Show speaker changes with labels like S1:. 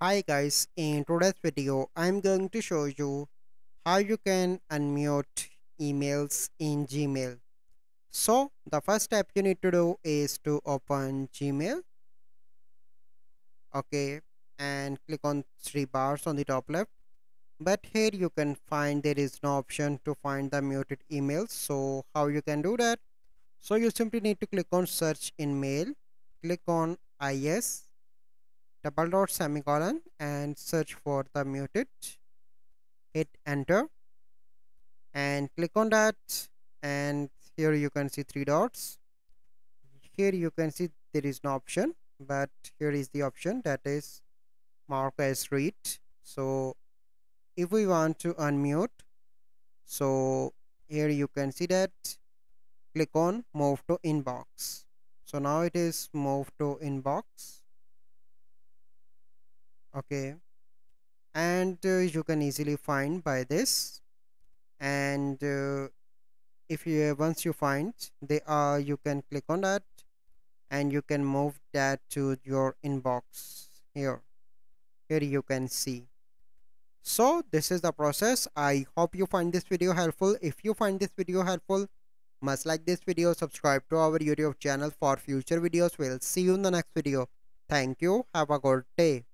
S1: Hi guys, in today's video I'm going to show you how you can unmute emails in Gmail. So the first step you need to do is to open Gmail, okay, and click on three bars on the top left. But here you can find there is no option to find the muted emails. So how you can do that? So you simply need to click on search in mail, click on IS double dot semicolon and search for the muted, hit enter and click on that, and here you can see three dots. Here you can see there is no option, but here is the option that is marked as read. So if we want to unmute, so here you can see that, click on move to inbox. So now it is moved to inbox, okay, and you can easily find by this. And if you once you find they are, you can click on that and you can move that to your inbox. Here you can see. So this is the process. I hope you find this video helpful. If you find this video helpful, must like this video, subscribe to our YouTube channel for future videos. We'll see you in the next video. Thank you, have a good day.